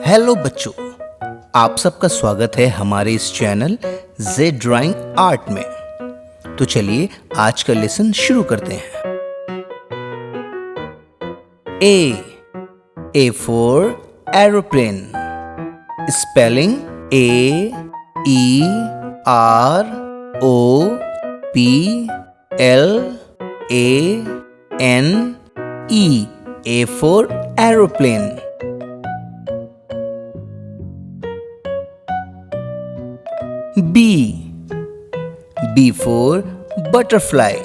Hello बच्चों, आप सबका स्वागत है हमारे इस चैनल जे ड्राइंग आर्ट में। तो चलिए आज का लेसन शुरू करते हैं। A for aeroplane, spelling AEROPLANE, A for aeroplane. B for butterfly,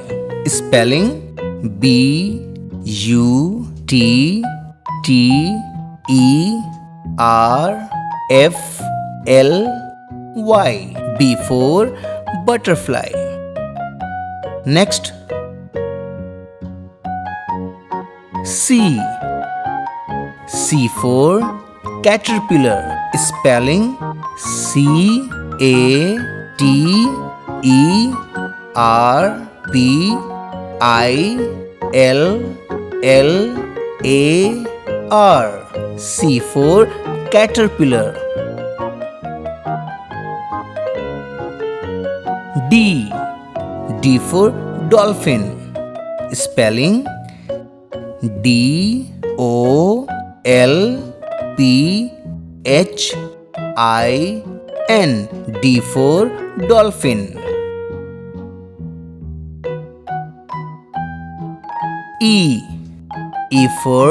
spelling BUTTERFLY, B for butterfly. Next, C for caterpillar, spelling CATERPILLAR, C for caterpillar. D for dolphin, spelling DOLPHIN, D for dolphin. E for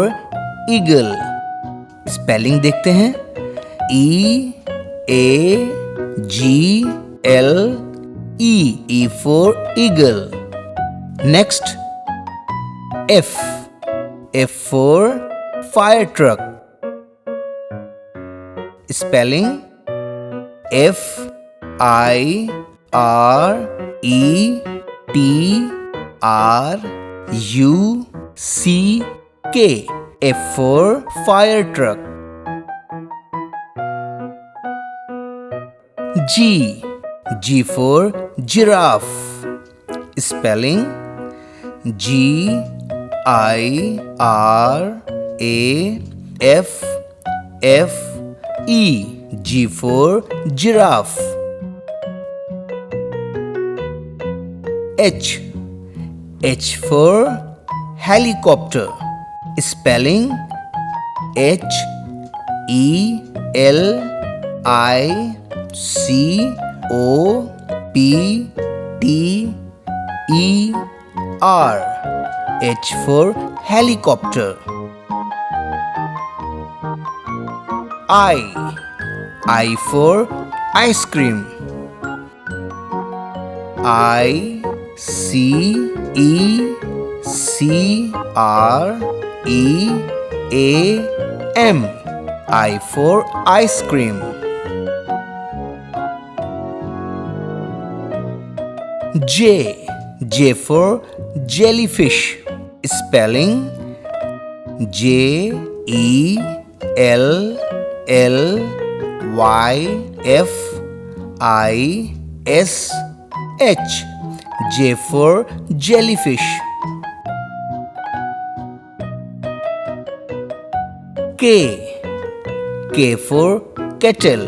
eagle, spelling देखते हैं EAGLE, for eagle. Next, F for fire truck, spelling FIRETRUCK, F for fire truck. G for giraffe, spelling GIRAFFE, G for giraffe. H for helicopter, spelling HELICOPTER, H for helicopter. I for ice cream, ICECREAM, I for ice cream. J for jellyfish, spelling JELLYFISH, J for jellyfish. K for kettle,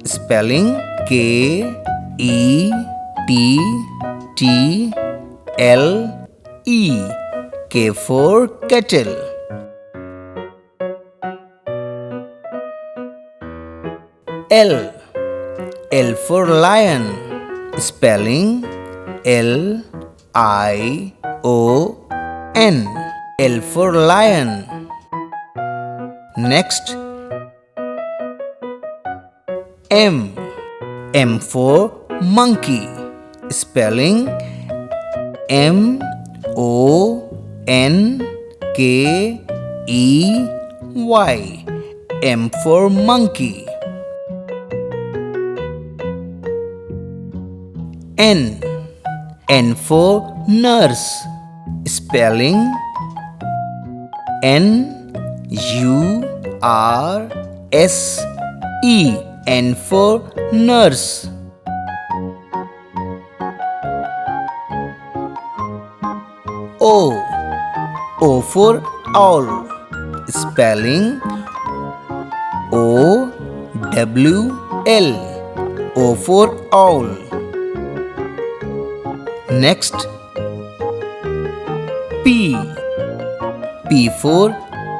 spelling KETTLE, K for kettle. L for lion, spelling LION, L for lion. Next, M for monkey, spelling MONKEY, M for monkey. N for nurse, spelling NURSE, N for nurse. O for owl, spelling O-W-L. O for owl. Next, P. P for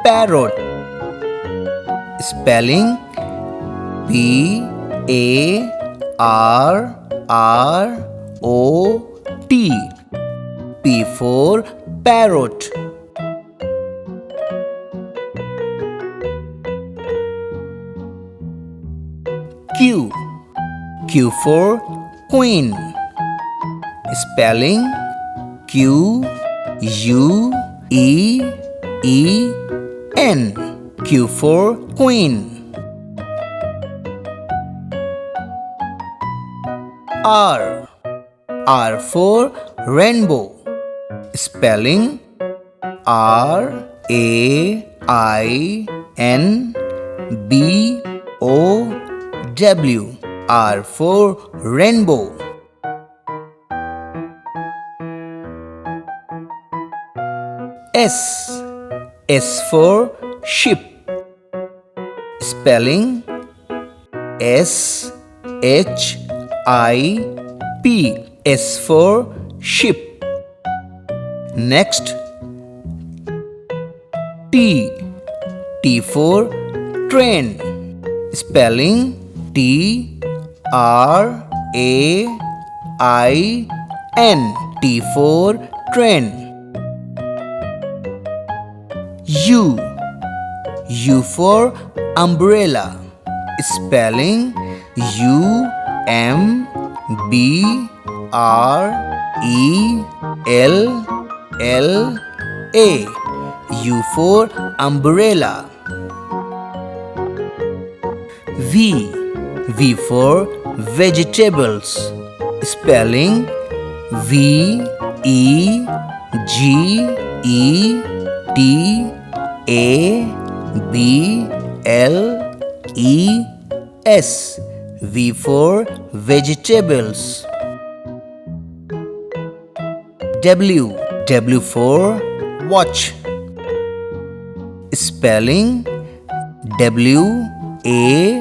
parrot. Spelling P-A-R-R-O-T. P for parrot. Q. Q for queen. Spelling Q-U-E-E-N. Q for queen. R. R for rainbow. Spelling R-A-I-N-B-O-W. R for rainbow. S. S for ship. Spelling S-H-I-P. S for ship. Next, T. T for train. Spelling T-R-A-I-N. T for train. U. U for umbrella. Spelling U-M-B-R-E-L-L-A. U for umbrella. V. V for vegetables. Spelling V-E-G-E-T-A-B-L-E-S. V for vegetables. W. W for watch. Spelling W-A-T-C-H.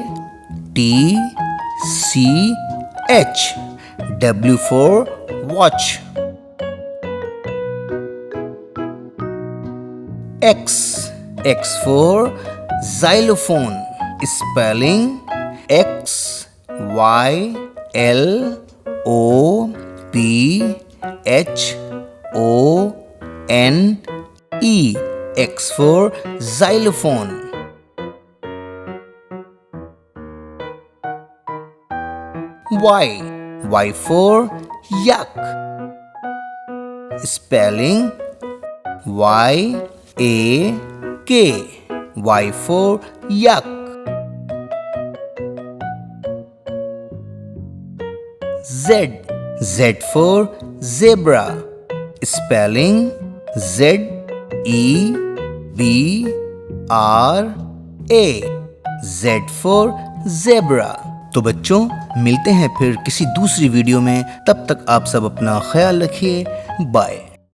W for watch. X. X for xylophone. Spelling X-Y-L-O-P-H-O-N-E. X for xylophone. Y. Y for yak. Spelling Y-A-K. Y for yak. Z. Z for zebra. Spelling Z-E-B-R-A. Z for zebra. तो बच्चों, मिलते हैं फिर किसी दूसरी video में। तब तक आप सब अपना ख्याल रखिए। बाय।